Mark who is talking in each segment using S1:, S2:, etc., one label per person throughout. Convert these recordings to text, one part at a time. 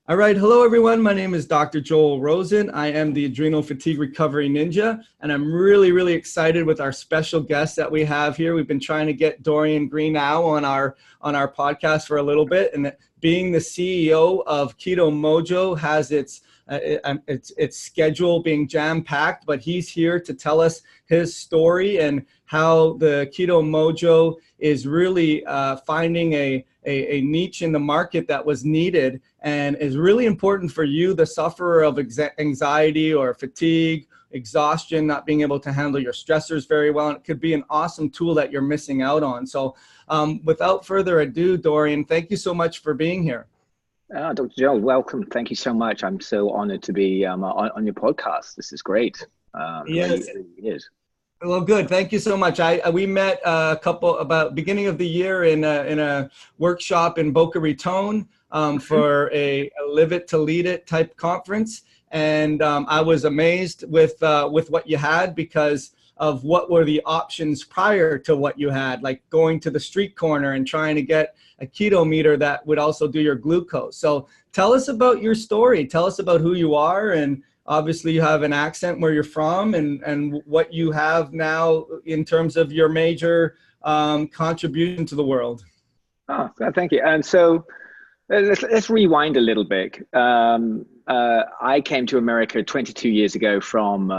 S1: All right. Hello, everyone. My name is Dr. Joel Rosen. I am the Adrenal Fatigue Recovery Ninja, and I'm really excited with our special guest that we have here. We've been trying to get Dorian Greenow on our podcast for a little bit, and being the CEO of KETO-MOJO has its schedule being jam-packed, but he's here to tell us his story and how the KETO-MOJO is really finding a niche in the market that was needed and is really important for you, the sufferer of anxiety or fatigue, exhaustion, not being able to handle your stressors very well. And it could be an awesome tool that you're missing out on. So without further ado, Dorian, thank you so much for being here.
S2: Dr. Joe, welcome. Thank you so much. I'm so honored to be on your podcast. This is great.
S1: Yes.
S2: It is.
S1: Well, good. Thank you so much. We met about beginning of the year in a workshop in Boca Raton for a Live It to Lead It type conference. And I was amazed with what you had because of what were the options prior to what you had, like going to the street corner and trying to get a keto meter that would also do your glucose. So tell us about your story. Tell us about who you are, and obviously you have an accent where you're from, and what you have now in terms of your major contribution to the world.
S2: Oh, thank you. And so let's rewind a little bit. I came to America 22 years ago from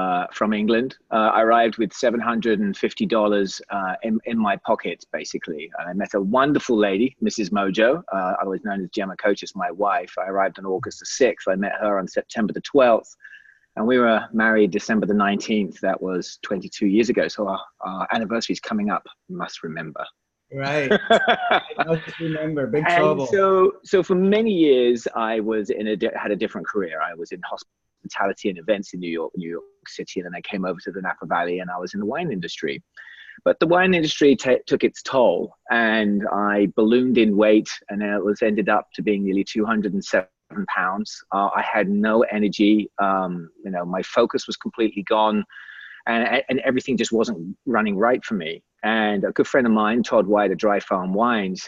S2: England. I arrived with $750 in my pocket, basically. And I met a wonderful lady, Mrs. Mojo, otherwise known as Gemma Coaches, my wife. I arrived on August the 6th. I met her on September the 12th. And we were married December the 19th. That was 22 years ago. So our anniversary is coming up, you must remember.
S1: Right. I must remember. Big trouble.
S2: So for many years, I was had a different career. I was in hospitality and events in New York City. And then I came over to the Napa Valley and I was in the wine industry. But the wine industry took its toll, and I ballooned in weight, and it ended up to being nearly 207 pounds. I had no energy. My focus was completely gone, and everything just wasn't running right for me. And a good friend of mine, Todd White at Dry Farm Wines,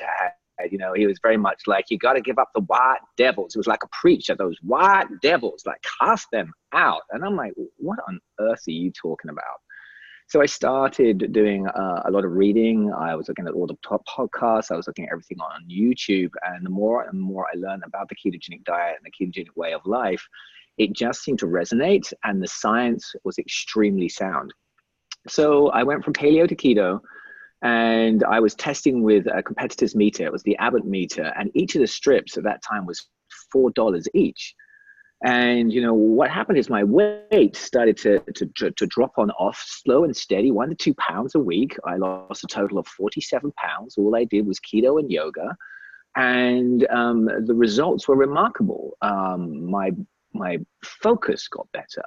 S2: he was very much like, you got to give up the white devils. It was like a preacher, those white devils, like cast them out. And I'm like, what on earth are you talking about? So I started doing a lot of reading. I was looking at all the top podcasts. I was looking at everything on YouTube. And the more and more I learned about the ketogenic diet and the ketogenic way of life, it just seemed to resonate. And the science was extremely sound. So I went from paleo to keto, and I was testing with a competitor's meter. It was the Abbott meter. And each of the strips at that time was $4 each. And what happened is my weight started to drop on off, slow and steady, 1 to 2 pounds a week. I lost a total of 47 pounds. All I did was keto and yoga, and the results were remarkable. My focus got better.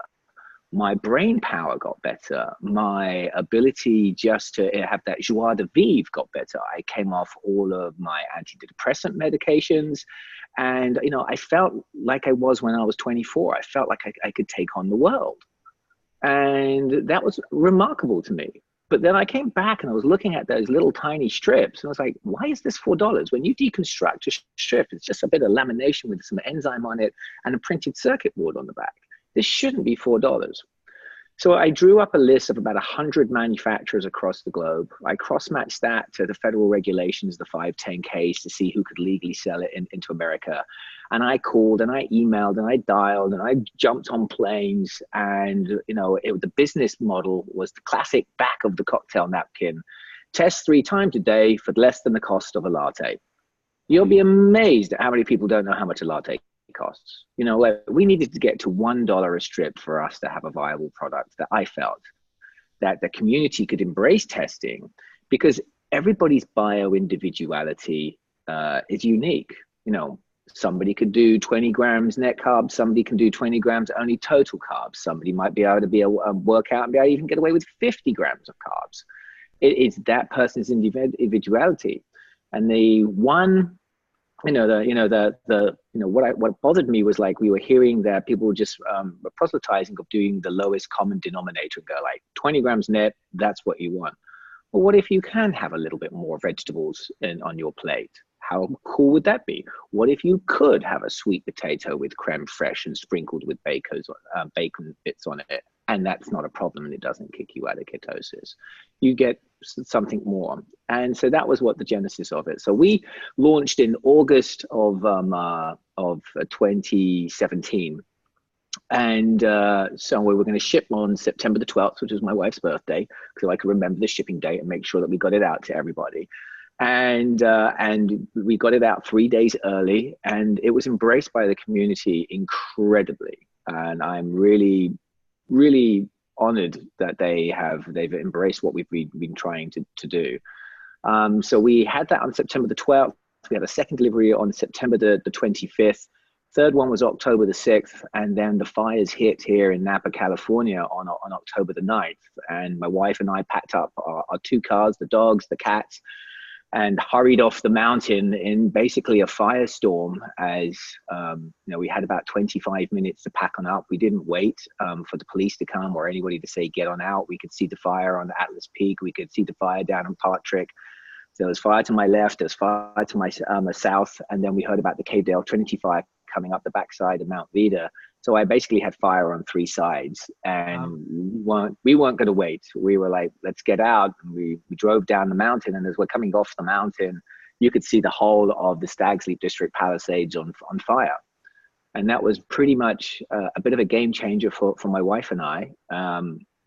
S2: My brain power got better. My ability just to have that joie de vivre got better. I came off all of my antidepressant medications. And, I felt like I was when I was 24. I felt like I could take on the world. And that was remarkable to me. But then I came back and I was looking at those little tiny strips. And I was like, why is this $4? When you deconstruct a strip, it's just a bit of lamination with some enzyme on it and a printed circuit board on the back. This shouldn't be $4. So I drew up a list of about 100 manufacturers across the globe. I cross-matched that to the federal regulations, the 510Ks, to see who could legally sell it into America. And I called and I emailed and I dialed and I jumped on planes. And, the business model was the classic back of the cocktail napkin. Test 3 times a day for less than the cost of a latte. You'll be amazed at how many people don't know how much a latte costs. We needed to get to $1 a strip for us to have a viable product. That I felt that the community could embrace testing, because everybody's bio-individuality is unique. Somebody could do 20 grams net carbs. Somebody can do 20 grams only total carbs. Somebody might be able to work out and be able to even get away with 50 grams of carbs. It's that person's individuality. And the one what bothered me was, like, we were hearing that people were just proselytizing of doing the lowest common denominator and go like 20 grams net, that's what you want. Well, what if you can have a little bit more vegetables on your plate? How cool would that be? What if you could have a sweet potato with creme fraiche and sprinkled with bacon bits on it, and that's not a problem and it doesn't kick you out of ketosis? You get something more. And so that was what the genesis of it. So we launched in August of 2017. And so we were going to ship on September the 12th, which was my wife's birthday, because I could remember the shipping date and make sure that we got it out to everybody. And we got it out 3 days early, and it was embraced by the community incredibly. And I'm really, really honored that they've embraced what we've been trying to do. So we had that on September the 12th. We had a second delivery on September the 25th. Third one was October the 6th, and then the fires hit here in Napa, California on October the 9th. And my wife and I packed up our 2 cars, the dogs, the cats, and hurried off the mountain in basically a firestorm. As we had about 25 minutes to pack on up. We didn't wait for the police to come or anybody to say get on out. We could see the fire on the Atlas Peak. We could see the fire down on Park Trick. So there was fire to my left, there was fire to my south, and then we heard about the Cave Dale Trinity fire coming up the backside of Mount Vida. So I basically had fire on 3 sides, and we weren't going to wait. We were like, let's get out. And we drove down the mountain, and as we're coming off the mountain, you could see the whole of the Stag's Leap District Palisades on fire. And that was pretty much a bit of a game changer for my wife and I.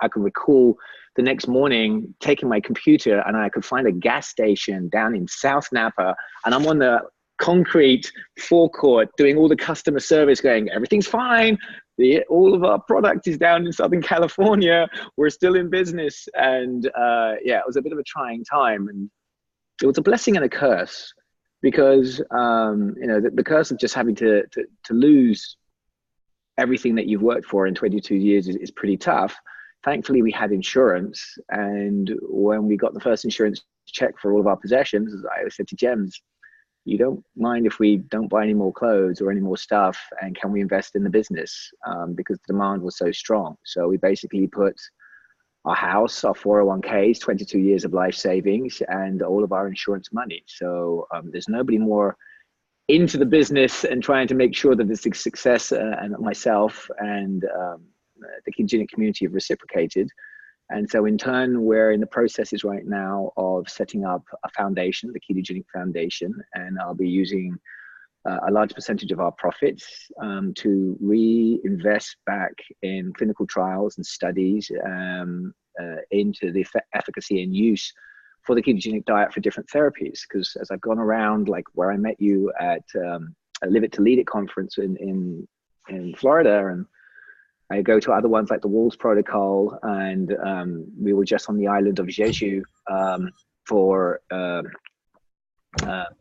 S2: I could recall the next morning taking my computer, and I could find a gas station down in South Napa, and I'm on the concrete forecourt doing all the customer service, going, everything's fine. All of our product is down in Southern California. We're still in business. And it was a bit of a trying time. And it was a blessing and a curse, because the curse of just having to lose everything that you've worked for in 22 years is pretty tough. Thankfully, we had insurance. And when we got the first insurance check for all of our possessions, I said to Jems, you don't mind if we don't buy any more clothes or any more stuff, and can we invest in the business? Because the demand was so strong. So we basically put our house, our 401ks, 22 years of life savings, and all of our insurance money. So there's nobody more into the business and trying to make sure that it's a success, and myself and the Ketogenic community have reciprocated. And so in turn, we're in the processes right now of setting up a foundation, the Ketogenic Foundation, and I'll be using a large percentage of our profits to reinvest back in clinical trials and studies into the efficacy and use for the ketogenic diet for different therapies. Because as I've gone around, like where I met you at a Live It to Lead It conference in Florida, and I go to other ones like the Walls Protocol, and we were just on the island of Jeju for the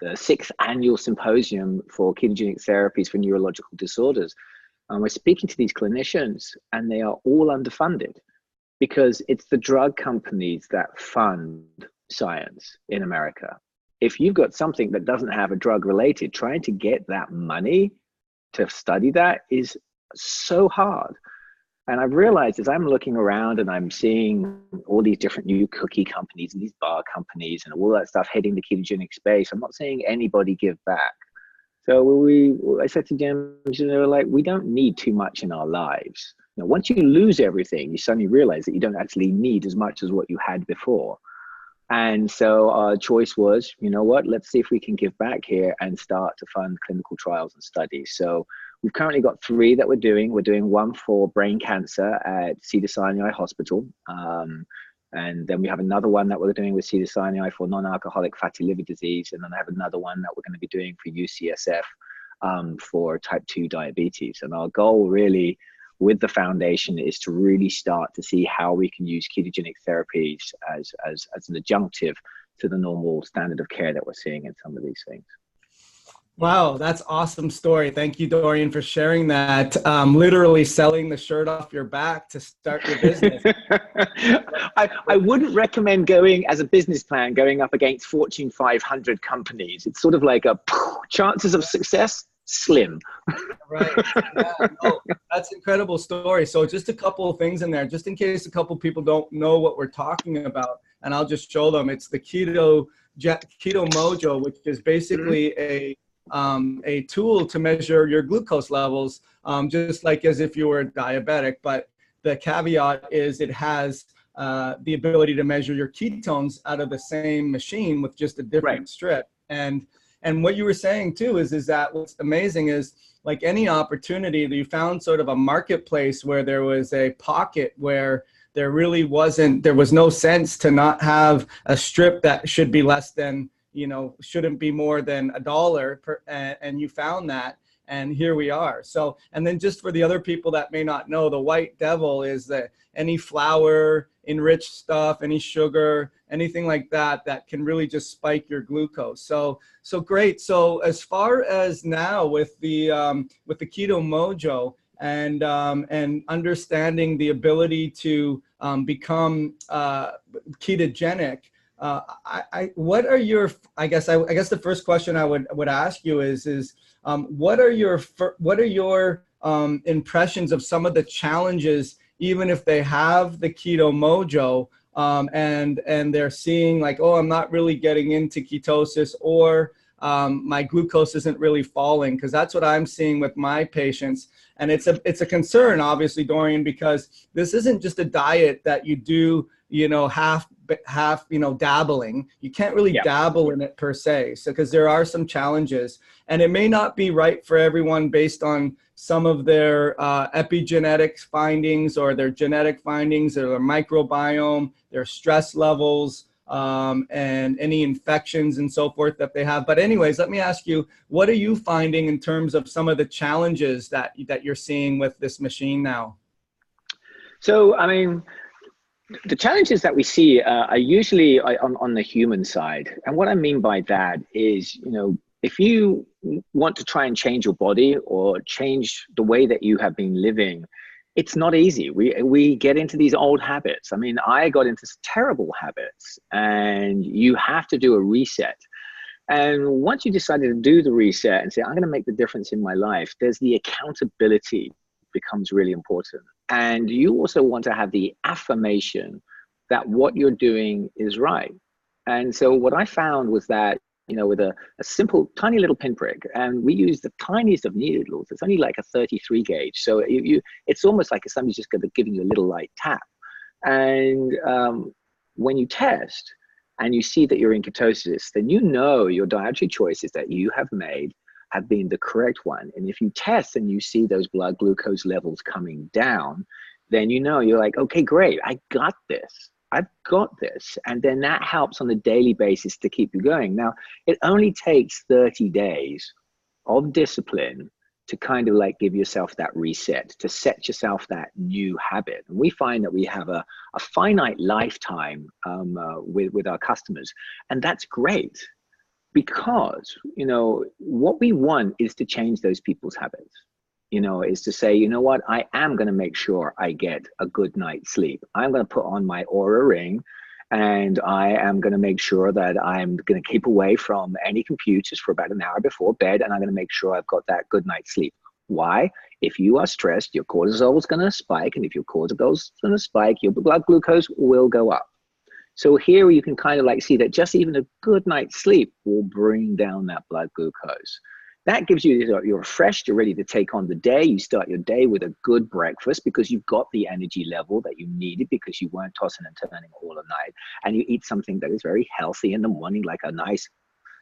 S2: 6th annual symposium for ketogenic therapies for neurological disorders. And we're speaking to these clinicians, and they are all underfunded, because it's the drug companies that fund science in America. If you've got something that doesn't have a drug related, trying to get that money to study that is so hard. And I've realized as I'm looking around and I'm seeing all these different new cookie companies and these bar companies and all that stuff hitting the ketogenic space, I'm not saying anybody give back. So I said to James, like, we don't need too much in our lives. Once you lose everything, you suddenly realize that you don't actually need as much as what you had before. And so our choice was, you know what, let's see if we can give back here and start to fund clinical trials and studies. So we've currently got 3 that we're doing. We're doing one for brain cancer at Cedars-Sinai Hospital. And then we have another one that we're doing with Cedars-Sinai for non-alcoholic fatty liver disease. And then I have another one that we're going to be doing for UCSF for type 2 diabetes. And our goal really with the foundation is to really start to see how we can use ketogenic therapies as an adjunctive to the normal standard of care that we're seeing in some of these things.
S1: Wow, that's awesome story. Thank you, Dorian, for sharing that. Literally selling the shirt off your back to start your business.
S2: I wouldn't recommend going as a business plan, going up against Fortune 500 companies. It's sort of like chances of success, slim.
S1: Right. Yeah, no, that's an incredible story. So just a couple of things in there, just in case a couple of people don't know what we're talking about, and I'll just show them. It's the keto KETO-MOJO, which is basically a tool to measure your glucose levels, just like as if you were diabetic. But the caveat is it has the ability to measure your ketones out of the same machine with just a different strip. And what you were saying too is that what's amazing is, like any opportunity, that you found sort of a marketplace where there was a pocket where there was no sense to not have a strip that should be less than, shouldn't be more than $1 per, and you found that. And here we are. So, and then just for the other people that may not know, the white devil is that any flour, enriched stuff, any sugar, anything like that, that can really just spike your glucose. So great. So as far as now with the KETO-MOJO and understanding the ability to become ketogenic, what are your, I guess the first question I would ask you is what are your impressions of some of the challenges, even if they have the KETO-MOJO, and they're seeing like, oh, I'm not really getting into ketosis, or my glucose isn't really falling? Because that's what I'm seeing with my patients. And it's a concern, obviously, Dorian, because this isn't just a diet that you do, half, dabbling. You can't really dabble in it per se. So, because there are some challenges, and it may not be right for everyone based on some of their epigenetics findings or their genetic findings, or their microbiome, their stress levels, and any infections and so forth that they have. But anyways, let me ask you, what are you finding in terms of some of the challenges that you're seeing with this machine now?
S2: So, I mean, the challenges that we see are usually on the human side. And what I mean by that is, if you want to try and change your body or change the way that you have been living, it's not easy. We get into these old habits. I mean, I got into terrible habits, and you have to do a reset. And once you decided to do the reset and say, I'm going to make the difference in my life, there's the accountability becomes really important. And you also want to have the affirmation that what you're doing is right. And so what I found was that, with a simple, tiny little pinprick, and we use the tiniest of needles. It's only like a 33 gauge. So it's almost like somebody's just giving you a little light tap. And when you test and you see that you're in ketosis, then your dietary choices that you have made have been the correct one. And if you test and you see those blood glucose levels coming down, then you're like, okay, great, I got this. I've got this. And then that helps on a daily basis to keep you going. Now, it only takes 30 days of discipline to kind of like give yourself that reset, to set yourself that new habit. And we find that we have a finite lifetime with our customers. And that's great, because, what we want is to change those people's habits. Is to say, what, I am going to make sure I get a good night's sleep. I'm going to put on my Aura ring, and I am going to make sure that I'm going to keep away from any computers for about an hour before bed, and I'm going to make sure I've got that good night's sleep. Why? If you are stressed, your cortisol is going to spike, and if your cortisol is going to spike, your blood glucose will go up. So here you can kind of like see that just even a good night's sleep will bring down that blood glucose. That gives you, you're refreshed, you're ready to take on the day. You start your day with a good breakfast because you've got the energy level that you needed because you weren't tossing and turning all the night. And you eat something that is very healthy in the morning, like a nice,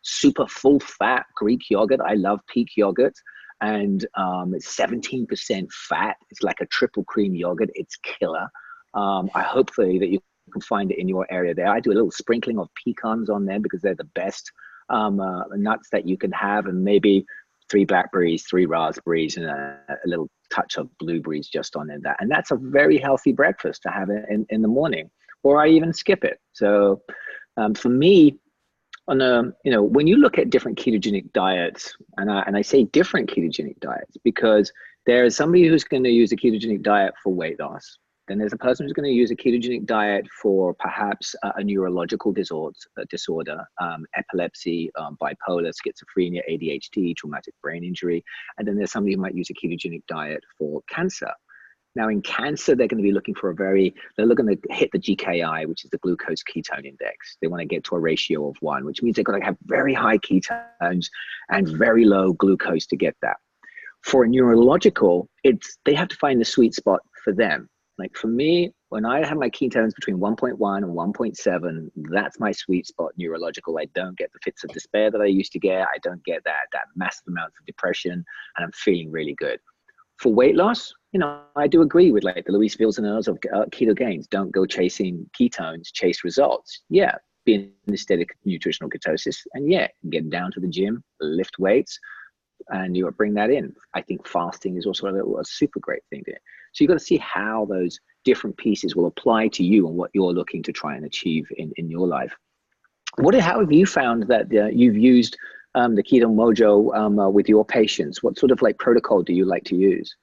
S2: super full fat Greek yogurt. I love Peak yogurt. And it's 17% fat. It's like a triple cream yogurt. It's killer. I hopefully that you can find it in your area there. I do a little sprinkling of pecans on there because they're the best nuts that you can have, and maybe 3 blackberries, 3 raspberries, and a little touch of blueberries just on in that. And that's a very healthy breakfast to have in the morning, or I even skip it. So for me, when you look at different ketogenic diets, and I say different ketogenic diets because there is somebody who's going to use a ketogenic diet for weight loss. Then there's a person who's going to use a ketogenic diet for perhaps a neurological disorder, epilepsy, bipolar, schizophrenia, ADHD, traumatic brain injury. And then there's somebody who might use a ketogenic diet for cancer. Now in cancer, they're going to be looking for they're looking to hit the GKI, which is the glucose ketone index. They want to get to a ratio of 1, which means they've got to have very high ketones and very low glucose to get that. For a neurological, they have to find the sweet spot for them. Like for me, when I have my ketones between 1.1 and 1.7, that's my sweet spot neurological. I don't get the fits of despair that I used to get. I don't get that massive amount of depression, and I'm feeling really good. For weight loss, I do agree with like the Luis Villaseñor's of Ketogains. Don't go chasing ketones, chase results. Yeah, be in a steady nutritional ketosis, and yeah, get down to the gym, lift weights, and you bring that in. I think fasting is also a super great thing there. So you've got to see how those different pieces will apply to you and what you're looking to try and achieve in your life. How have you found that you've used the Keto-MOJO with your patients? What sort of like protocol do you like to use?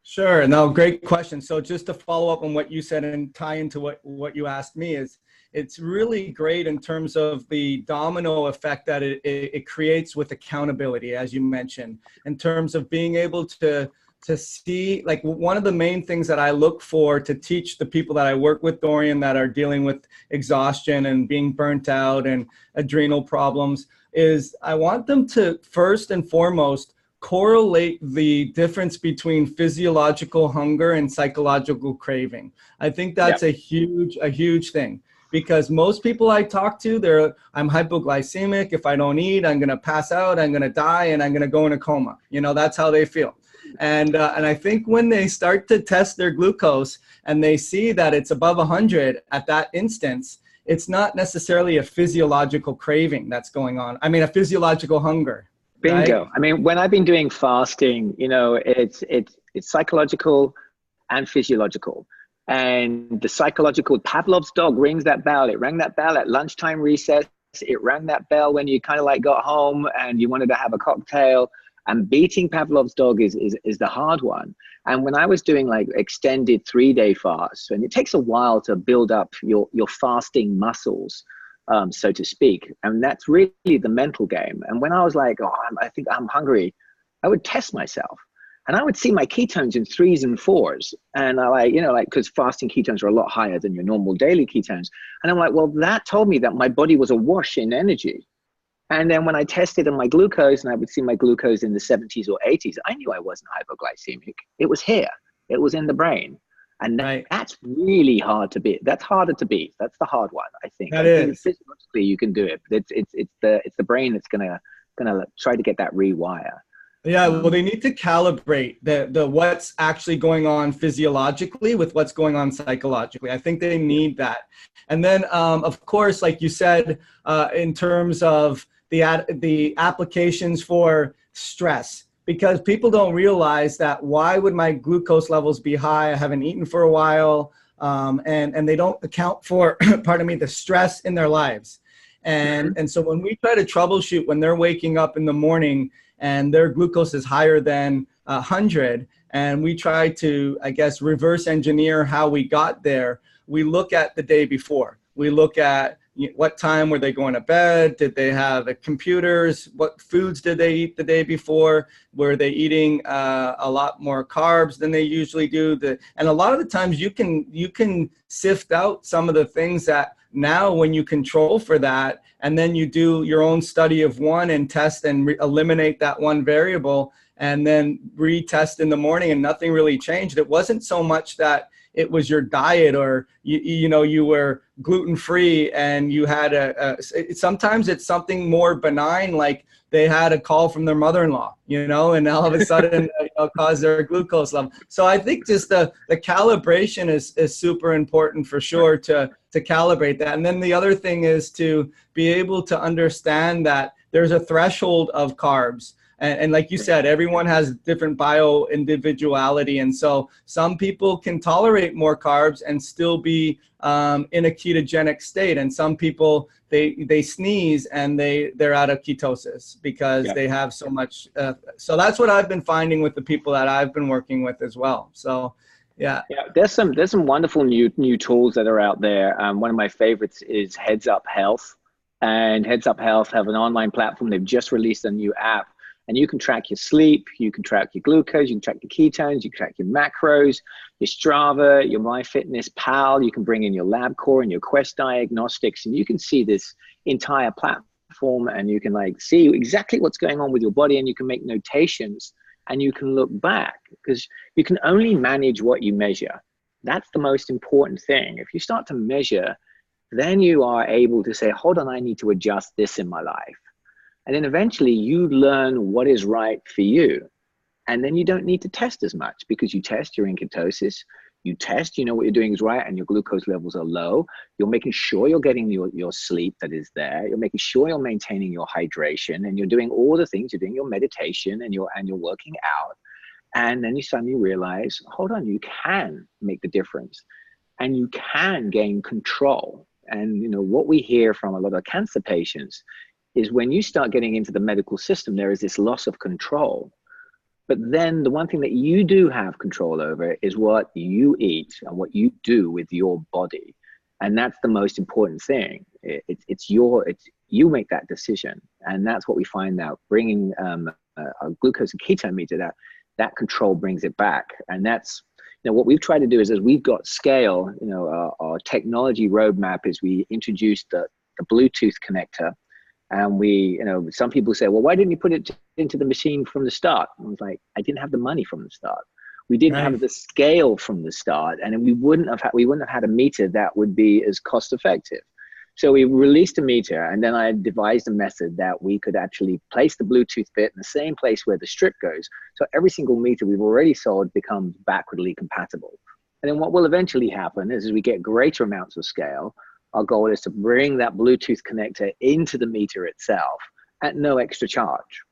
S1: Sure. No, great question. So just to follow up on what you said and tie into what you asked me is, it's really great in terms of the domino effect that it creates with accountability, as you mentioned, in terms of being able to see, like one of the main things that I look for to teach the people that I work with, Dorian, that are dealing with exhaustion and being burnt out and adrenal problems, is I want them to first and foremost correlate the difference between physiological hunger and psychological craving. I think that's a huge thing, because most people I talk to, I'm hypoglycemic. If I don't eat, I'm going to pass out, I'm going to die, and I'm going to go in a coma. That's how they feel. And I think when they start to test their glucose and they see that it's above 100 at that instance, it's not necessarily a physiological craving that's going on. I mean, a physiological hunger.
S2: Bingo.
S1: Right?
S2: I mean, when I've been doing fasting, it's psychological and physiological. And the psychological, Pavlov's dog rings that bell. It rang that bell at lunchtime recess. It rang that bell when you kind of like got home and you wanted to have a cocktail. And beating Pavlov's dog is the hard one. And when I was doing like extended 3-day fasts, and it takes a while to build up your fasting muscles, so to speak. And that's really the mental game. And when I was like, I think I'm hungry, I would test myself. And I would see my ketones in 3s and 4s. And I because fasting ketones are a lot higher than your normal daily ketones. And I'm like, well, that told me that my body was awash in energy. And then when I tested on my glucose and I would see my glucose in the 70s or 80s, I knew I wasn't hypoglycemic. It was here. It was in the brain. And that's really hard to beat. That's harder to beat. That's the hard one, I think.
S1: That is.
S2: Physiologically, you can do it. But it's the brain that's gonna try to get that rewire.
S1: Yeah, well, they need to calibrate the what's actually going on physiologically with what's going on psychologically. I think they need that. And then, of course, like you said, in terms of the applications for stress, because people don't realize that why would my glucose levels be high? I haven't eaten for a while, and they don't account for, pardon me, the stress in their lives. And so when we try to troubleshoot when they're waking up in the morning and their glucose is higher than 100, and we try to, I guess, reverse engineer how we got there, we look at the day before. We look at what time were they going to bed? Did they have computers? What foods did they eat the day before? Were they eating a lot more carbs than they usually do? And a lot of the times you can sift out some of the things that now when you control for that, and then you do your own study of one and test and eliminate that one variable, and then retest in the morning and nothing really changed. It wasn't so much that it was your diet or you were gluten-free and you had sometimes it's something more benign, like they had a call from their mother-in-law, and all of a sudden caused their glucose level. So I think just the calibration is super important for sure to calibrate that. And then the other thing is to be able to understand that there's a threshold of carbs. And like you said, everyone has different bio individuality. And so some people can tolerate more carbs and still be in a ketogenic state. And some people, they sneeze and they're out of ketosis because they have so much. So that's what I've been finding with the people that I've been working with as well. So yeah,
S2: there's some wonderful new tools that are out there. One of my favorites is Heads Up Health, and Heads Up Health have an online platform. They've just released a new app. And you can track your sleep, you can track your glucose, you can track your ketones, you can track your macros, your Strava, your MyFitnessPal, you can bring in your LabCorp and your Quest diagnostics, and you can see this entire platform, and you can like see exactly what's going on with your body, and you can make notations, and you can look back, because you can only manage what you measure. That's the most important thing. If you start to measure, then you are able to say, hold on, I need to adjust this in my life. And then eventually you learn what is right for you. And then you don't need to test as much, because you test, you're in ketosis, you test, you know what you're doing is right, and your glucose levels are low. You're making sure you're getting your sleep that is there. You're making sure you're maintaining your hydration, and you're doing all the things. You're doing your meditation, and you're working out. And then you suddenly realize, hold on, you can make the difference, and you can gain control. And you know what we hear from a lot of cancer patients is when you start getting into the medical system, there is this loss of control. But then the one thing that you do have control over is what you eat and what you do with your body. And that's the most important thing. You make that decision. And that's what we find out, bringing a glucose and ketone meter, that control brings it back. And that's, you know, what we've tried to do is, as we've got scale, you know, our technology roadmap is we introduced the Bluetooth connector. And we, you know, some people say, well, why didn't you put it into the machine from the start? I was like, I didn't have the money from the start. We didn't have the scale from the start, and we wouldn't have had a meter that would be as cost effective. So we released a meter, and then I devised a method that we could actually place the Bluetooth bit in the same place where the strip goes. So every single meter we've already sold becomes backwardly compatible. And then what will eventually happen is, as we get greater amounts of scale, our goal is to bring that Bluetooth connector into the meter itself at no extra charge.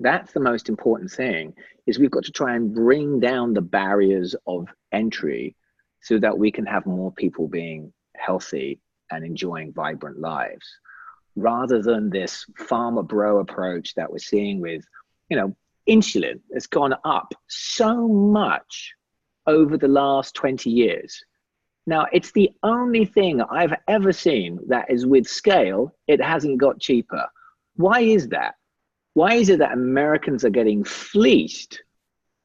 S2: That's the most important thing, is we've got to try and bring down the barriers of entry so that we can have more people being healthy and enjoying vibrant lives, rather than this farmer bro approach that we're seeing with, you know, insulin has gone up so much over the last 20 years. Now, it's the only thing I've ever seen that is with scale, it hasn't got cheaper. Why is that? Why is it that Americans are getting fleeced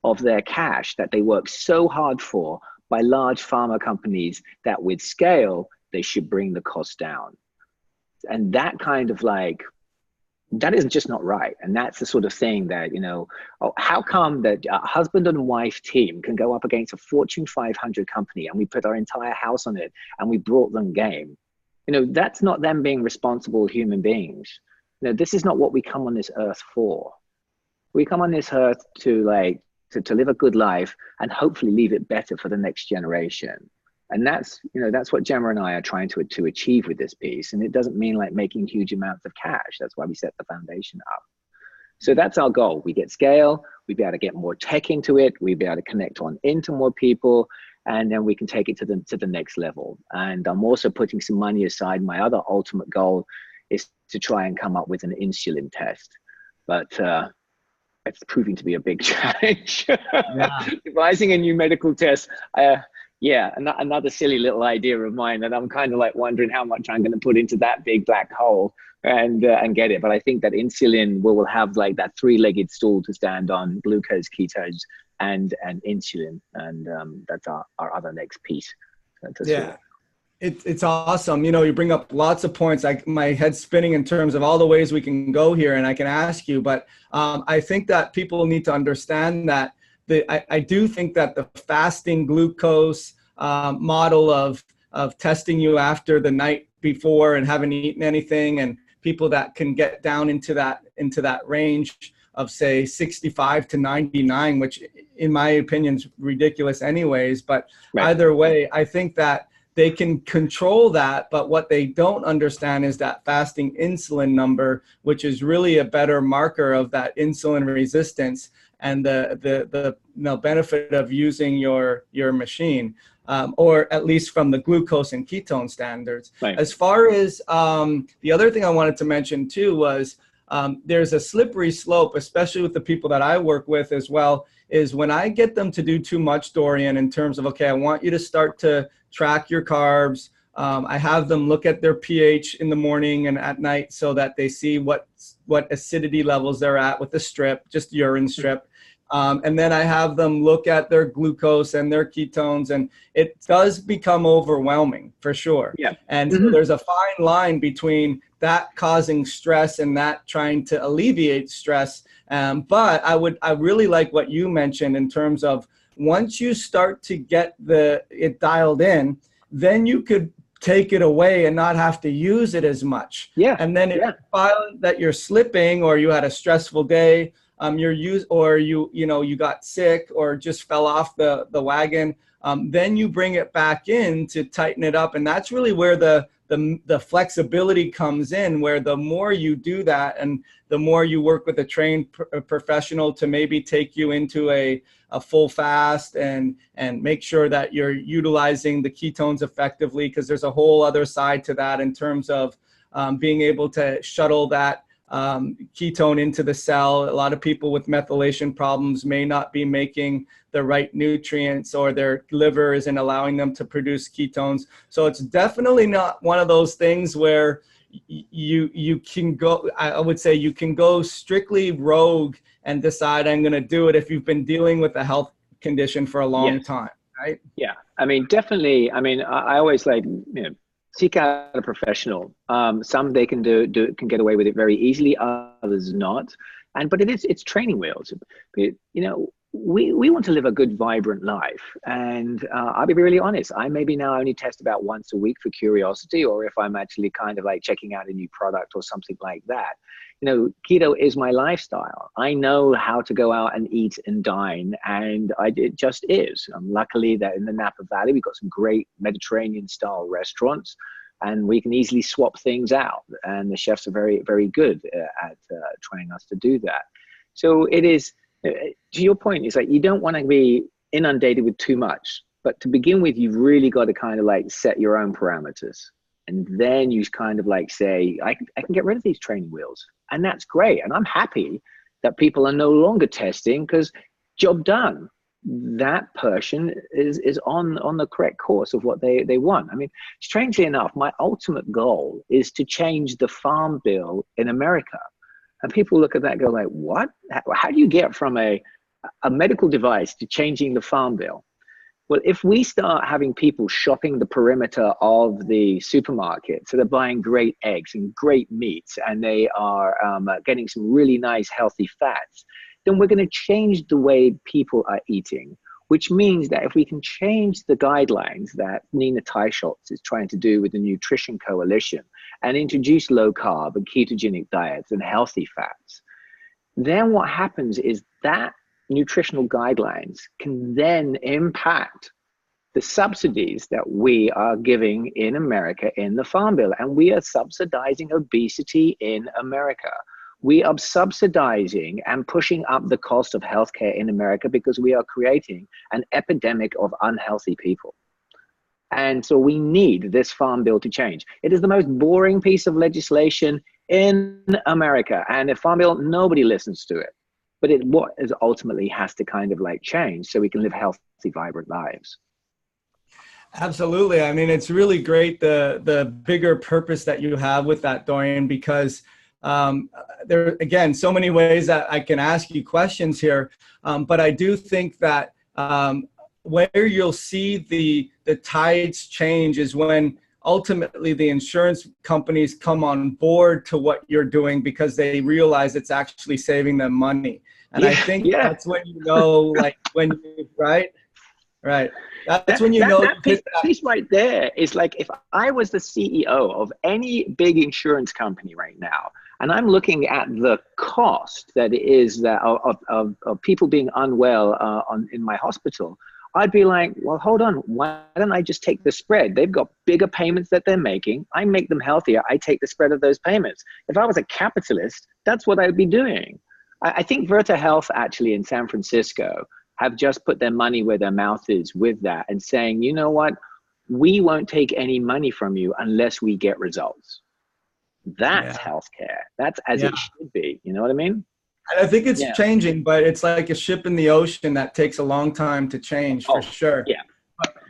S2: of their cash that they work so hard for by large pharma companies that with scale, they should bring the cost down? And that kind of like, that is just not right. And that's the sort of thing that, you know, how come that a husband and wife team can go up against a Fortune 500 company and we put our entire house on it and we brought them game? You know, that's not them being responsible human beings. You know, this is not what we come on this earth for. We come on this earth to like, to live a good life and hopefully leave it better for the next generation. And that's, you know, that's what Gemma and I are trying to achieve with this piece. And it doesn't mean like making huge amounts of cash. That's why we set the foundation up. So that's our goal. We get scale, we'd be able to get more tech into it, we'd be able to connect on into more people, and then we can take it to the next level. And I'm also putting some money aside. My other ultimate goal is to try and come up with an insulin test. But it's proving to be a big challenge. Yeah. Devising a new medical test. Yeah, another silly little idea of mine that I'm kind of like wondering how much I'm going to put into that big black hole and get it. But I think that insulin will have like that three-legged stool to stand on: glucose, ketones, and insulin. And that's our other next piece.
S1: Yeah, it's awesome. You know, you bring up lots of points. My head's spinning in terms of all the ways we can go here, and I can ask you. But I think that people need to understand that I do think that the fasting glucose model of testing you after the night before and haven't eaten anything, and people that can get down into that range of say 65 to 99, which in my opinion is ridiculous anyways. But either way, I think that they can control that, but what they don't understand is that fasting insulin number, which is really a better marker of that insulin resistance and the benefit of using your machine, or at least from the glucose and ketone standards. Right. As far as the other thing I wanted to mention too was there's a slippery slope, especially with the people that I work with as well, is when I get them to do too much, Dorian, in terms of, okay, I want you to start to track your carbs, I have them look at their pH in the morning and at night so that they see what acidity levels they're at with the strip, just urine strip. And then I have them look at their glucose and their ketones, and it does become overwhelming for sure.
S2: Yeah.
S1: And so there's a fine line between that causing stress and that trying to alleviate stress. But I really like what you mentioned in terms of once you start to get it dialed in, then you could take it away and not have to use it as much.
S2: Yeah.
S1: And then if you find that you're slipping or you had a stressful day, you got sick or just fell off the wagon, then you bring it back in to tighten it up. And that's really where the flexibility comes in, where the more you do that and the more you work with a trained professional to maybe take you into a full fast and make sure that you're utilizing the ketones effectively, because there's a whole other side to that in terms of being able to shuttle that ketone into the cell. A lot of people with methylation problems may not be making the right nutrients, or their liver isn't allowing them to produce ketones. So it's definitely not one of those things where you can go, I would say you can go strictly rogue and decide I'm going to do it if you've been dealing with a health condition for a long time, right?
S2: Yeah, I mean, definitely. I mean, I always seek out a professional. Some they can can get away with it very easily, others not. But it's training wheels. We want to live a good, vibrant life. And I'll be really honest, I maybe now only test about once a week for curiosity, or if I'm actually kind of like checking out a new product or something like that. Keto is my lifestyle. I know how to go out and eat and dine, and it just is. Luckily that in the Napa Valley, we've got some great Mediterranean style restaurants, and we can easily swap things out. And the chefs are very, very good at training us to do that. So it is, to your point, it's like you don't want to be inundated with too much. But to begin with, you've really got to kind of like set your own parameters. And then you kind of like say, I can get rid of these training wheels. And that's great. And I'm happy that people are no longer testing, because job done. That person is on the correct course of what they want. I mean, strangely enough, my ultimate goal is to change the farm bill in America. And people look at that and go like, what? How do you get from a medical device to changing the farm bill? Well, if we start having people shopping the perimeter of the supermarket, so they're buying great eggs and great meats, and they are getting some really nice healthy fats, then we're going to change the way people are eating, which means that if we can change the guidelines that Nina Teicholz is trying to do with the Nutrition Coalition and introduce low carb and ketogenic diets and healthy fats, then what happens is that nutritional guidelines can then impact the subsidies that we are giving in America in the Farm Bill. And we are subsidizing obesity in America. We are subsidizing and pushing up the cost of healthcare in America because we are creating an epidemic of unhealthy people. And so we need this Farm Bill to change. It is the most boring piece of legislation in America. And the Farm Bill, nobody listens to it. But what is ultimately has to kind of like change so we can live healthy, vibrant lives.
S1: Absolutely. I mean, it's really great, the bigger purpose that you have with that, Dorian, because there are, again, so many ways that I can ask you questions here. But I do think that where you'll see the tides change is when ultimately the insurance companies come on board to what you're doing because they realize it's actually saving them money. And I think that's when you know, like when you, right. That's when you know.
S2: That piece right there is like, if I was the CEO of any big insurance company right now, and I'm looking at the cost that is that of people being unwell in my hospital, I'd be like, well, hold on. Why don't I just take the spread? They've got bigger payments that they're making. I make them healthier. I take the spread of those payments. If I was a capitalist, that's what I would be doing. I think Virta Health actually in San Francisco have just put their money where their mouth is with that and saying, you know what? We won't take any money from you unless we get results. That's healthcare. That's as it should be. You know what I mean?
S1: And I think it's changing, but it's like a ship in the ocean that takes a long time to change for sure.
S2: Yeah.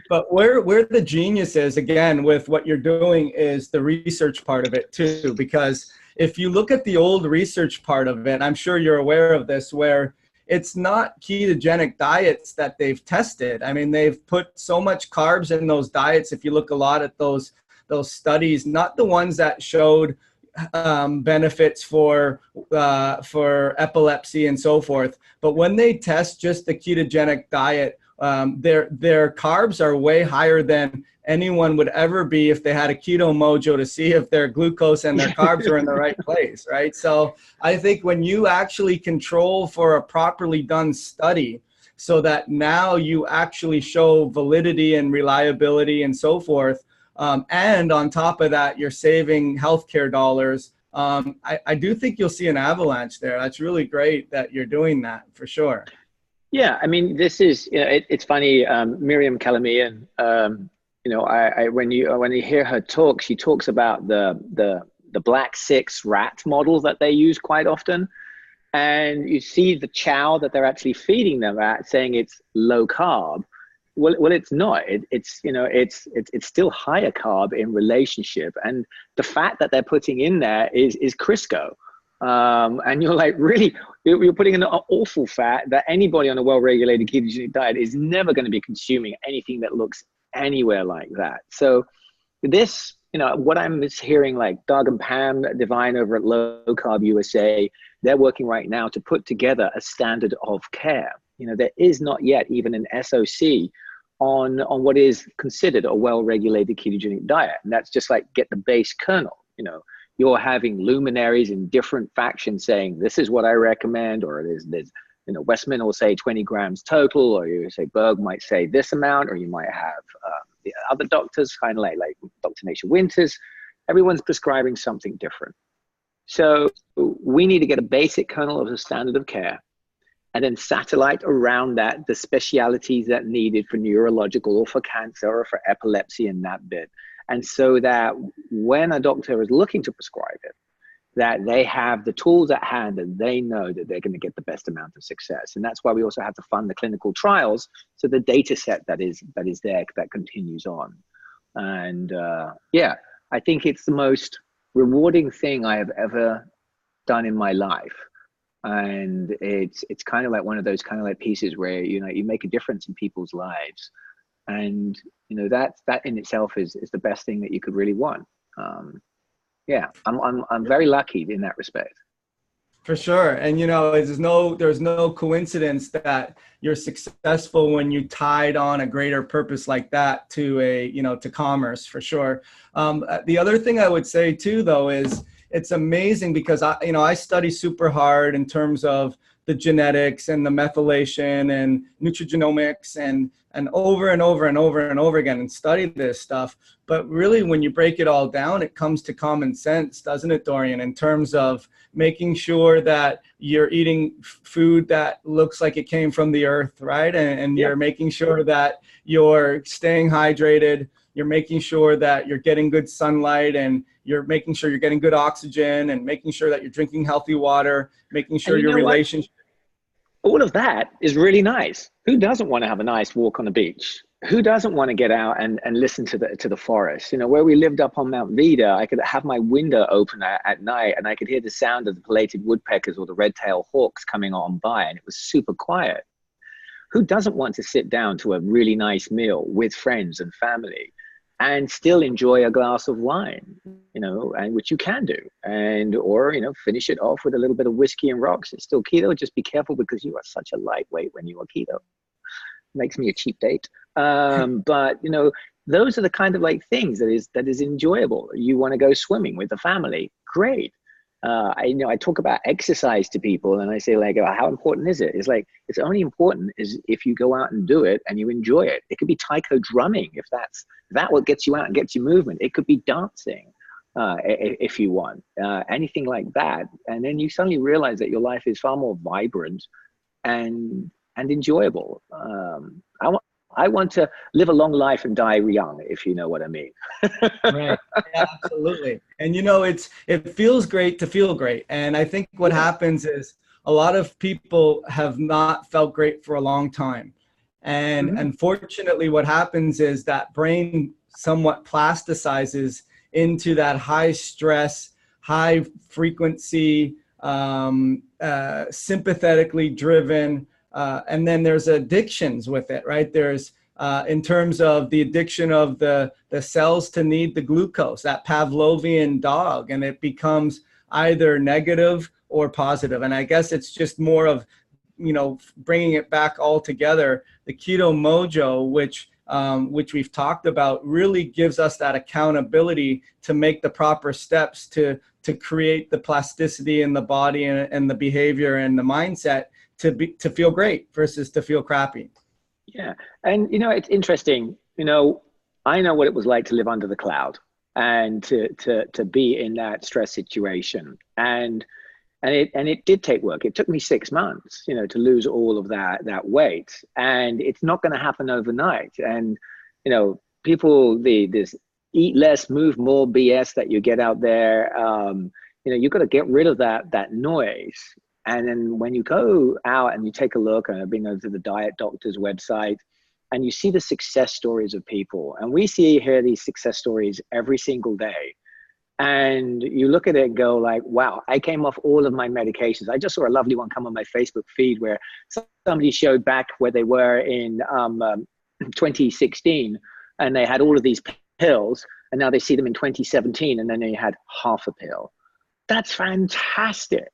S1: But where the genius is, again, with what you're doing is the research part of it too, because if you look at the old research part of it, I'm sure you're aware of this, where it's not ketogenic diets that they've tested. I mean, they've put so much carbs in those diets. If you look a lot at those studies, not the ones that showed benefits for epilepsy and so forth, but when they test just the ketogenic diet, their carbs are way higher than anyone would ever be if they had a Keto-MOJO to see if their glucose and their carbs are in the right place, right? So I think when you actually control for a properly done study, so that now you actually show validity and reliability and so forth, and on top of that, you're saving healthcare dollars. I do think you'll see an avalanche there. That's really great that you're doing that, for sure.
S2: Yeah, I mean, this is, it's funny, Miriam Kalamian, when you hear her talk, she talks about the black six rat model that they use quite often. And you see the chow that they're actually feeding them at, saying it's low carb. Well, it's not. It's still higher carb in relationship. And the fat that they're putting in there is Crisco. And you're like, really, you're putting in an awful fat that anybody on a well-regulated ketogenic diet is never going to be consuming anything that looks anywhere like that. So this, what I'm hearing, like Doug and Pam Devine over at Low Carb USA, they're working right now to put together a standard of care. There is not yet even an SOC on what is considered a well-regulated ketogenic diet. And that's just like get the base kernel. You're having luminaries in different factions saying, this is what I recommend, or there's Westman will say 20 grams total, or you say Berg might say this amount, or you might have the other doctors, kind of like Dr. Nature Winters. Everyone's prescribing something different. So we need to get a basic kernel of the standard of care, and then satellite around that the specialities that needed for neurological or for cancer or for epilepsy and that bit. And so that when a doctor is looking to prescribe it, that they have the tools at hand and they know that they're going to get the best amount of success. And that's why we also have to fund the clinical trials. So the data set that is there, that continues on. And I think it's the most rewarding thing I have ever done in my life. And it's kind of like one of those kind of like pieces where, you make a difference in people's lives. And, that in itself is the best thing that you could really want. I'm very lucky in that respect.
S1: For sure. And, there's no coincidence that you're successful when you tied on a greater purpose like that to to commerce, for sure. The other thing I would say too, though, is it's amazing because I study super hard in terms of the genetics and the methylation and nutrigenomics and over and over and over and over again and study this stuff. But really, when you break it all down, it comes to common sense, doesn't it, Dorian, in terms of making sure that you're eating food that looks like it came from the earth, right? And you're making sure that you're staying hydrated. You're making sure that you're getting good sunlight, and you're making sure you're getting good oxygen, and making sure that you're drinking healthy water, making sure your relationship.
S2: All of that is really nice. Who doesn't want to have a nice walk on the beach? Who doesn't want to get out and listen to the forest? Where we lived up on Mount Vida, I could have my window open at night and I could hear the sound of the pileated woodpeckers or the red-tailed hawks coming on by, and it was super quiet. Who doesn't want to sit down to a really nice meal with friends and family and still enjoy a glass of wine, and which you can do, or finish it off with a little bit of whiskey and rocks? It's still keto. Just be careful because you are such a lightweight when you are keto. Makes me a cheap date. But those are the kind of like things that is enjoyable. You want to go swimming with the family, great. I talk about exercise to people and I say, like, how important is it? It's like, it's only important is if you go out and do it and you enjoy it. It could be taiko drumming if that's what gets you out and gets you movement. It could be dancing if you want, anything like that. And then you suddenly realize that your life is far more vibrant and enjoyable. I want to live a long life and die young, if you know what I mean.
S1: Right. Yeah, absolutely. And it feels great to feel great. And I think what happens is a lot of people have not felt great for a long time. And unfortunately, what happens is that brain somewhat plasticizes into that high stress, high frequency, sympathetically driven, and then there's addictions with it, right? There's in terms of the addiction of the cells to need the glucose, that Pavlovian dog, and it becomes either negative or positive. And I guess it's just more of, bringing it back all together. The Keto-MOJO, which we've talked about, really gives us that accountability to make the proper steps to create the plasticity in the body and the behavior and the mindset to feel great versus to feel crappy.
S2: Yeah. And, it's interesting, I know what it was like to live under the cloud and to be in that stress situation. And it did take work. It took me 6 months, to lose all of that weight, and it's not going to happen overnight. And, people, this eat less, move more BS that you get out there, you've got to get rid of that noise. And then when you go out and you take a look, and I've been over to the Diet Doctor's website, and you see the success stories of people, and we hear these success stories every single day. And you look at it and go like, wow, I came off all of my medications. I just saw a lovely one come on my Facebook feed where somebody showed back where they were in 2016, and they had all of these pills, and now they see them in 2017, and then they had half a pill. That's fantastic.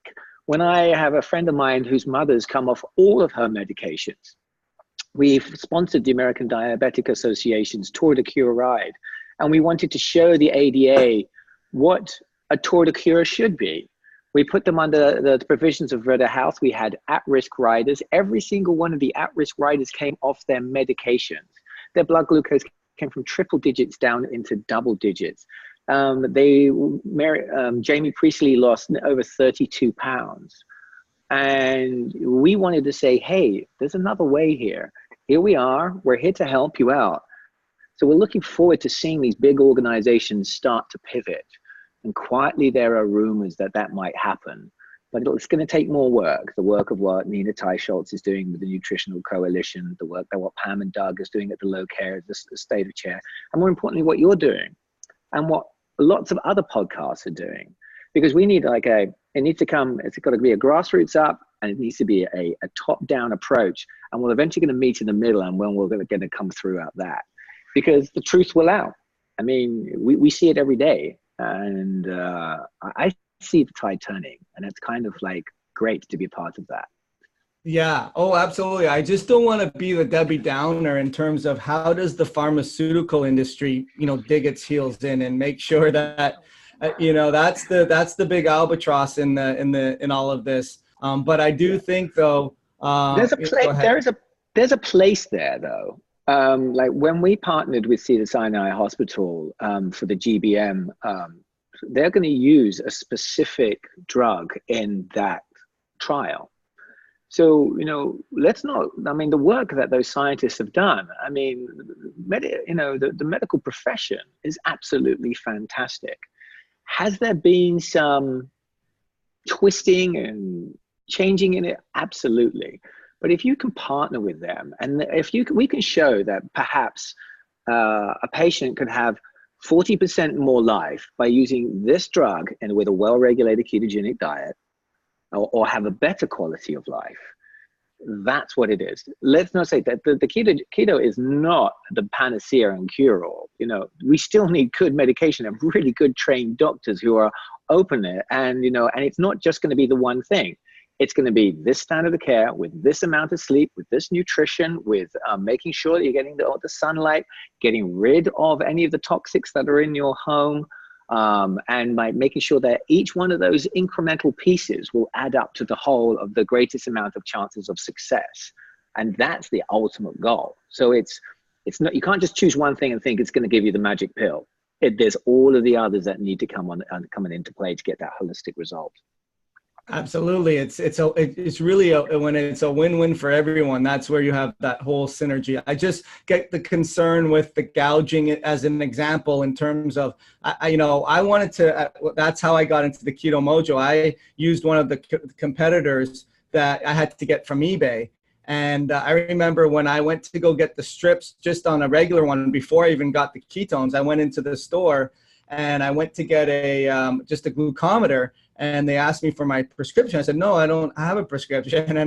S2: When I have a friend of mine whose mother's come off all of her medications, we've sponsored the American Diabetic Association's Tour de Cure ride, and we wanted to show the ADA what a Tour de Cure should be. We put them under the provisions of Rudder Health. We had at-risk riders. Every single one of the at-risk riders came off their medications. Their blood glucose came from triple digits down into double digits. Jamie Priestley lost over 32 pounds. And we wanted to say, hey, there's another way here. Here we are. We're here to help you out. So we're looking forward to seeing these big organizations start to pivot. And quietly, there are rumors that might happen. But it's going to take more work. The work of what Nina Teicholz is doing with the Nutritional Coalition, the work that what Pam and Doug is doing at the Low Care, the State of Chair, and more importantly, what you're doing and what lots of other podcasts are doing. Because we need it's got to be a grassroots up, and it needs to be a top-down approach. And we're eventually going to meet in the middle, and when we're going to come through out that. Because the truth will out. I mean, we see it every day. And I see the tide turning, and it's kind of like great to be a part of that.
S1: Yeah. Oh, absolutely. I just don't want to be the Debbie Downer in terms of how does the pharmaceutical industry, dig its heels in and make sure that, that's the big albatross in all of this. But I do think though,
S2: there's a place there though. Like when we partnered with Cedars-Sinai Hospital for the GBM, they're going to use a specific drug in that trial. So, the work that those scientists have done, the medical profession is absolutely fantastic. Has there been some twisting and changing in it? Absolutely. But if you can partner with them, and we can show that perhaps a patient could have 40% more life by using this drug and with a well-regulated ketogenic diet, or have a better quality of life, that's what it is. Let's not say that the keto is not the panacea and cure-all. We still need good medication and really good trained doctors who are open it, and it's not just going to be the one thing. It's going to be this standard of care with this amount of sleep, with this nutrition, with making sure that you're getting the sunlight, getting rid of any of the toxics that are in your home, and by making sure that each one of those incremental pieces will add up to the whole of the greatest amount of chances of success. And that's the ultimate goal. So it's not, you can't just choose one thing and think it's going to give you the magic pill. There's all of the others that need to come into play to get that holistic result.
S1: Absolutely. It's really when it's a win-win for everyone, that's where you have that whole synergy. I just get the concern with the gouging as an example in terms of, I wanted to, that's how I got into the Keto-MOJO. I used one of the competitors that I had to get from eBay. And I remember when I went to go get the strips just on a regular one before I even got the ketones, I went into the store and I went to get just a glucometer, and they asked me for my prescription. I said, no, I don't have a prescription.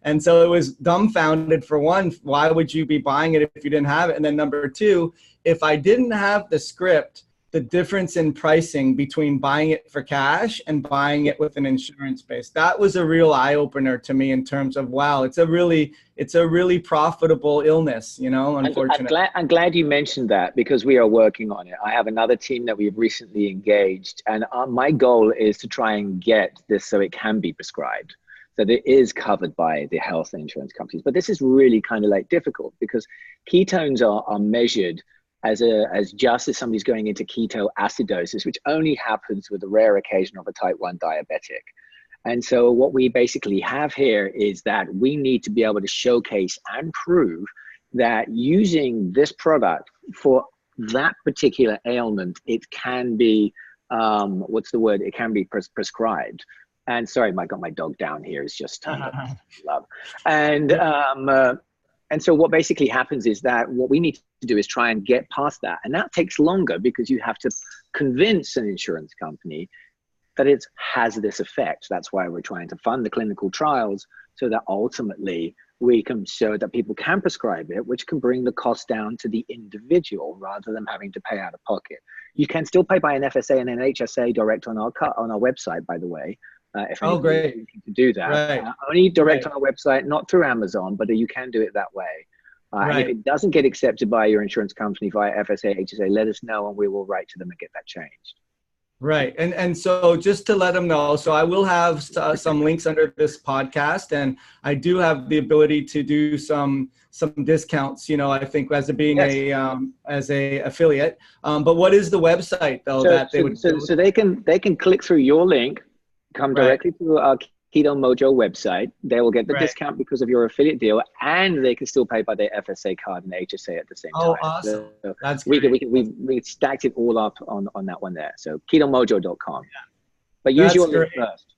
S1: And so it was dumbfounded. For one, why would you be buying it if you didn't have it? And then number two, if I didn't have the script, the difference in pricing between buying it for cash and buying it with an insurance base, that was a real eye opener to me in terms of, wow, it's a really profitable illness, unfortunately.
S2: I'm glad you mentioned that, because we are working on it. I have another team that we've recently engaged, and my goal is to try and get this so it can be prescribed, so that it is covered by the health insurance companies. But this is really kind of like difficult, because ketones are measured as just as somebody's going into ketoacidosis, which only happens with the rare occasion of a type 1 diabetic. And so what we basically have here is that we need to be able to showcase and prove that using this product for that particular ailment, it can be, it can be prescribed. And sorry, I got my dog down here. It's just love. And so what basically happens is that what we need to do is try and get past that. And that takes longer, because you have to convince an insurance company that it has this effect. That's why we're trying to fund the clinical trials, so that ultimately we can show that people can prescribe it, which can bring the cost down to the individual rather than having to pay out of pocket. You can still pay by an FSA and an HSA direct on our website, by the way. If
S1: great.
S2: To do that.
S1: Right.
S2: Only direct on our website, not through Amazon, but you can do it that way. And if it doesn't get accepted by your insurance company via FSA, HSA, let us know and we will write to them and get that changed.
S1: Right. And so just to let them know, so I will have some links under this podcast, and I do have the ability to do some discounts, I think, as being as a affiliate. But what is the website though
S2: so they can click through your link, come directly to our KETO-MOJO website. They will get the discount because of your affiliate deal, and they can still pay by their FSA card and HSA at the same time.
S1: Oh, awesome.
S2: So
S1: that's
S2: we stacked it all up on that one there. So KETOMOJO.com. Yeah. But use your link first.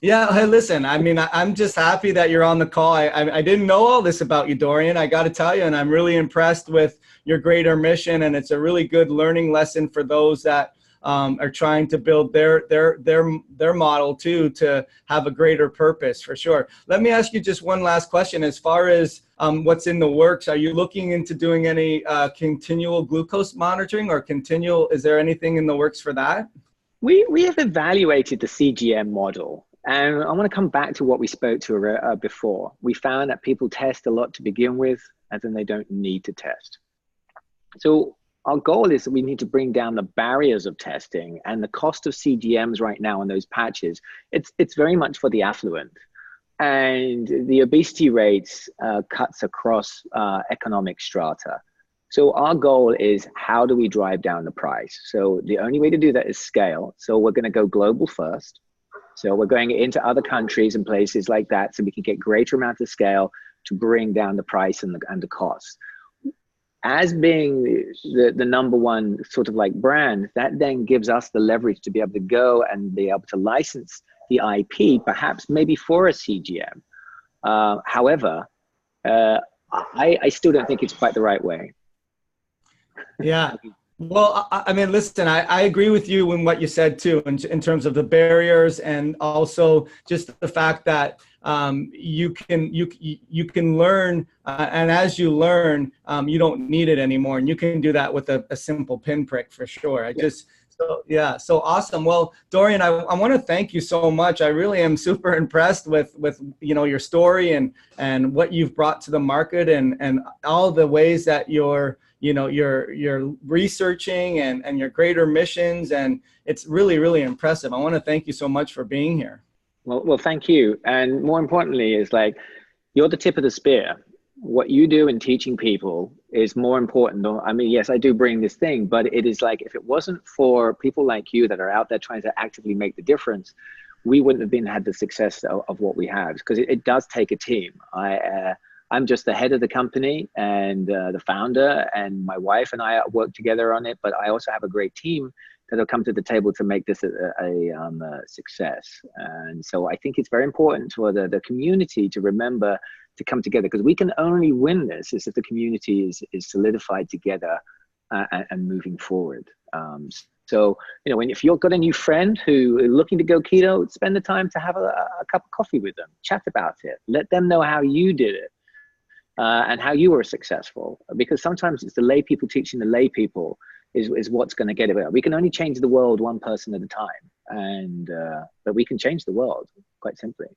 S1: Yeah. Hey, listen, I mean, I'm just happy that you're on the call. I didn't know all this about you, Dorian, I got to tell you, and I'm really impressed with your greater mission. And it's a really good learning lesson for those that are trying to build their model too, to have a greater purpose, for sure. Let me ask you just one last question. As far as what's in the works, are you looking into doing any continual glucose monitoring, or is there anything in the works for that?
S2: We have evaluated the CGM model, and I want to come back to what we spoke to before. We found that people test a lot to begin with, and then they don't need to test. So our goal is that we need to bring down the barriers of testing, and the cost of CGMs right now on those patches. It's very much for the affluent, and the obesity rates cuts across economic strata. So our goal is, how do we drive down the price? So the only way to do that is scale. So we're going to go global first. So we're going into other countries and places like that, so we can get greater amounts of scale to bring down the price and the cost. As being the number one sort of like brand, that then gives us the leverage to be able to go and be able to license the IP, perhaps maybe for a CGM. However, I still don't think it's quite the right way.
S1: Yeah. Well, I mean, listen, I agree with you in what you said too, in terms of the barriers, and also just the fact that you can learn, and as you learn, you don't need it anymore, and you can do that with a simple pinprick, for sure. So awesome. Well, Dorian, I want to thank you so much. I really am super impressed with your story and what you've brought to the market, and all the ways that you're researching and your greater missions, and it's really, really impressive. I want to thank you so much for being here.
S2: Well, thank you. And more importantly is, like, you're the tip of the spear. What you do in teaching people is more important. I mean, yes, I do bring this thing, but it is like, if it wasn't for people like you that are out there trying to actively make the difference, we wouldn't have had the success of what we have, because it does take a team. I'm just the head of the company and the founder, and my wife and I work together on it, but I also have a great team that will come to the table to make this a success. And so I think it's very important for the community to remember to come together, because we can only win this is if the community is solidified together and moving forward. So, if you've got a new friend who is looking to go keto, spend the time to have a cup of coffee with them, chat about it, let them know how you did it and how you were successful. Because sometimes it's the lay people teaching the lay people is what's going to get it out. We can only change the world one person at a time, but we can change the world quite simply.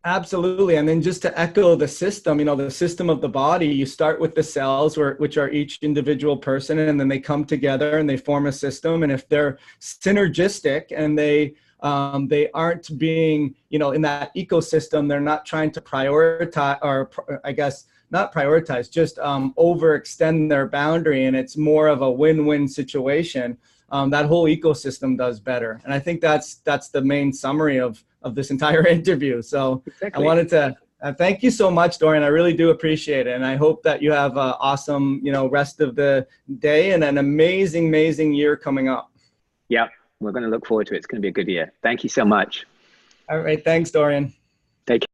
S1: Absolutely. And then just to echo the system, the system of the body, you start with the cells, which are each individual person, and then they come together and they form a system. And if they're synergistic and they aren't being, in that ecosystem, they're not trying to prioritize, or I guess not prioritize, just overextend their boundary, and it's more of a win-win situation. That whole ecosystem does better. And I think that's the main summary of this entire interview. So exactly. I wanted to thank you so much, Dorian. I really do appreciate it. And I hope that you have an awesome, rest of the day and an amazing, amazing year coming up.
S2: Yeah, we're going to look forward to it. It's going to be a good year. Thank you so much.
S1: All right. Thanks, Dorian.
S2: Take care.